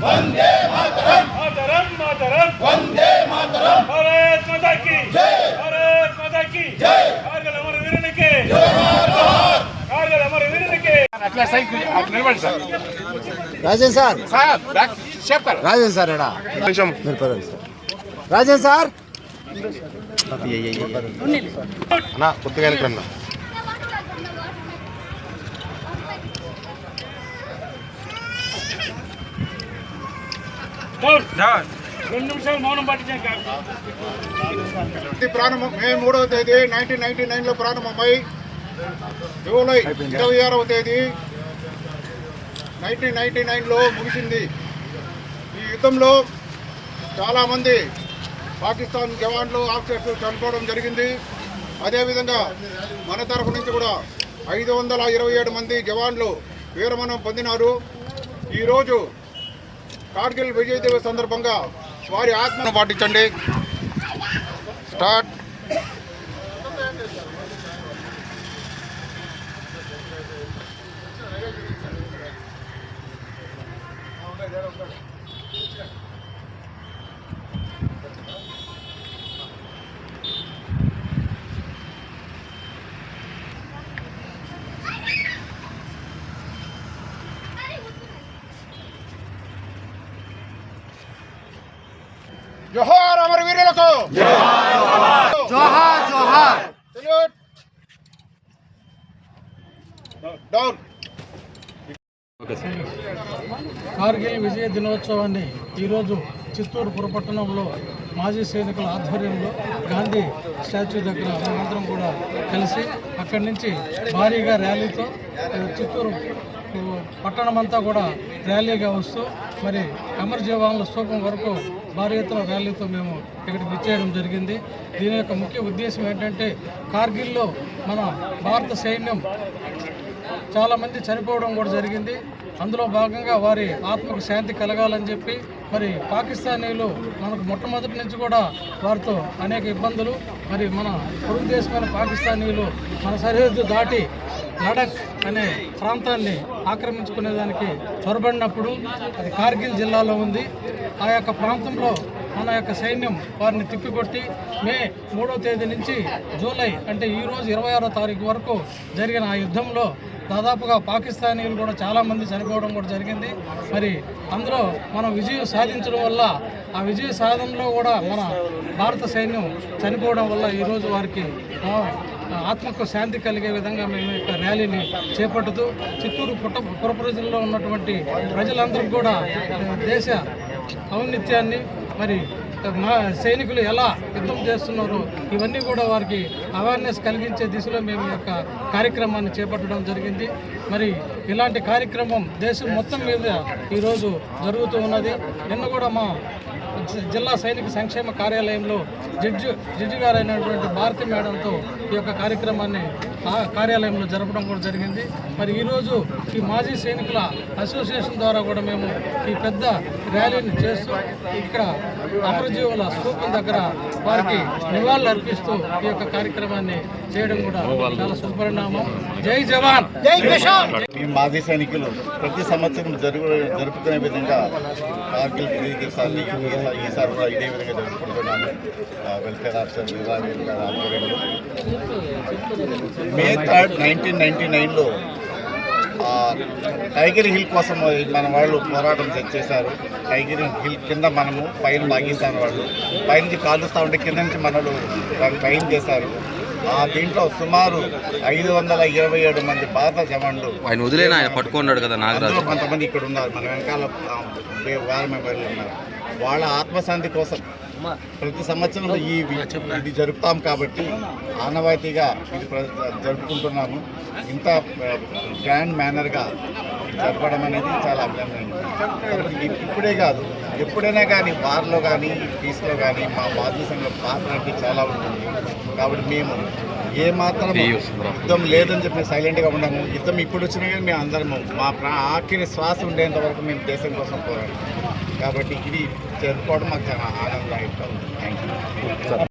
వందే మాతరం మాతరం మాతరం వందే మాతరం భారత్ మాతా key జై భారత్ మాతా key జై కార్గిల్ అమర వీరునికి జోహార్ జోహార్ కార్గిల్ అమర వీరునికి అట్లా సైకిల్ అట్లా నిలబడి sir Rajan sir sir back shape కర్ రాజన్ సార్ ఎడా కొంచెం మీరు పదండి సార్ రాజన్ సార్ అన్న కొద్దిగా వెనకన్నా డౌన్ 2 నిమిషాలు మౌనం పాటించండి ప్రారంభం మే 3వ తేదీ 1999లో ప్రారంభమై జూలై 26వ తేదీ 1999లో ముగిసింది. ఈ యుద్ధంలో చాలామంది పాకిస్తాన్ జవాన్లు ఆఫీసర్స్ చనిపోవడం జరిగింది. అదేవిధంగా మన తరఫు నుంచి కూడా 527 మంది జవాన్లు వీరమరణం పొందినారు. ఈరోజు కార్గిల్ విజయ్ దివస్ సందర్భంగా వారి ఆత్మను పాటించండి. స్టార్ట్. జోహార్ అమర వీరులకు జోహార్ జోహార్. సెల్యూట్. డౌన్. కార్గిల్ విజయ దినోత్సవాన్ని ఈరోజు చిత్తూరు పురపట్టణంలో మాజీ సైనికుల ఆధ్వర్యంలో గాంధీ స్టాచ్యూ దగ్గర మేమందరం కూడా కలిసి అక్కడి నుంచి భారీగా ర్యాలీతో చిత్తూరు పట్టణమంతా కూడా ర్యాలీగా వస్తూ మరి అమర జవాన్ల స్తూపం వరకు భారీ ఎత్తున ర్యాలీతో మేము ఇక్కడికి విచ్చేయడం జరిగింది. దీని యొక్క ముఖ్య ఉద్దేశం ఏంటంటే కార్గిల్లో మన భారత సైన్యం చాలామంది చనిపోవడం కూడా జరిగింది. అందులో భాగంగా వారి ఆత్మకు శాంతి కలగాలని చెప్పి మరి పాకిస్తానీలు మనకు మొట్టమొదటి నుంచి కూడా వారితో అనేక ఇబ్బందులు, మరి మన పొరుగు దేశమైన పాకిస్తానీలు మన సరిహద్దు దాటి లడక్ అనే ప్రాంతాన్ని ఆక్రమించుకునేదానికి చొరబడినప్పుడు అది కార్గిల్ జిల్లాలో ఉంది. ఆ యొక్క ప్రాంతంలో మన యొక్క సైన్యం వారిని తిప్పికొట్టి మే 3వ తేదీ నుంచి జూలై అంటే ఈరోజు 26వ తారీఖు వరకు జరిగిన ఆ యుద్ధంలో దాదాపుగా పాకిస్తానీలు కూడా చాలామంది చనిపోవడం కూడా జరిగింది. మరి అందులో మనం విజయం సాధించడం వల్ల ఆ విజయ సాధనలో కూడా మన భారత సైన్యం చనిపోవడం వల్ల ఈరోజు వారికి ఆత్మకు శాంతి కలిగే విధంగా మేము యొక్క ర్యాలీని చేపడుతూ చిత్తూరు పుర ప్రజల్లో ఉన్నటువంటి ప్రజలందరికీ కూడా దేశ ఔన్నత్యాన్ని మరి మా సైనికులు ఎలా యుద్ధం చేస్తున్నారో ఇవన్నీ కూడా వారికి అవేర్నెస్ కలిగించే దిశలో మేము ఈ యొక్క కార్యక్రమాన్ని చేపట్టడం జరిగింది. మరి ఇలాంటి కార్యక్రమం దేశం మొత్తం మీద ఈరోజు జరుగుతూ ఉన్నది. నిన్న కూడా మా జిల్లా సైనిక సంక్షేమ కార్యాలయంలో జడ్జి గారైనటువంటి భారతి మేడంతో ఈ యొక్క కార్యక్రమాన్ని కార్యాలయంలో జరపడం కూడా జరిగింది. మరి ఈరోజు ఈ మాజీ సైనికుల అసోసియేషన్ ద్వారా కూడా మేము ఈ పెద్ద ర్యాలీని చేస్తూ ఇక్కడ అమరజీవుల స్తూపం దగ్గర వారికి నివాళులు అర్పిస్తూ ఈ యొక్క కార్యక్రమాన్ని చేయడం కూడా చాలా శుభపరిణామం. జై జవాన్ జై కిసాన్. ఈ మాజీ సైనికులు ప్రతి సంవత్సరం జరుపుకునే విధంగా కార్గిల్ విజయ్ దివసాన్ని ఈసారి కూడా ఇదే విధంగా జరుపుకుంటున్నాము. వెల్ఫేర్ ఆఫీసర్ విభాగం గారి ఆధ్వర్యంలో మే 3, 1999లో టైగర్ హిల్ కోసం మన వాళ్ళు పోరాటం చేశారు. టైగర్ హిల్ కింద మనము పైన పాకిస్తాన్ వాళ్ళు పైనుంచి కాలుస్తూ ఉంటే కింద నుంచి మనలు దాన్ని ట్రైన్ చేశారు. దీంట్లో సుమారు 527 మంది భారత జవాన్లు ఆయన వదిలేనా ఆయన పట్టుకున్నాడు కదా నాగరాజు. కొంతమంది ఇక్కడ ఉన్నారు, మన వెనకాల వారి మెంబర్లు ఉన్నారు. వాళ్ళ ఆత్మశాంతి కోసం ప్రతి సంవత్సరం ఇది జరుపుతాం కాబట్టి ఆనవాయితీగా ఇది జరుపుకుంటున్నాము. ఇంత గ్రాండ్ మేనర్గా జరపడం అనేది చాలా అభినందనీయం. ఇప్పుడే కాదు, ఎప్పుడైనా కానీ వార్లో కానీ పీస్లో కానీ మా భారతదేశంలో పాత్ర అంటే చాలా ఉంటుంది. కాబట్టి మేము ఏమాత్రం యుద్ధం లేదని చెప్పి సైలెంట్గా ఉన్నాము. యుద్ధం ఇప్పుడు వచ్చినా కానీ మేము అందరము మా ఆఖరి శ్వాస ఉండేంత వరకు మేము దేశం కోసం పోరాడాము. కాబట్టి ఇది జరుపుకోవడం మాకు చాలా ఆనందదాయకంగా ఉంది. Thank you.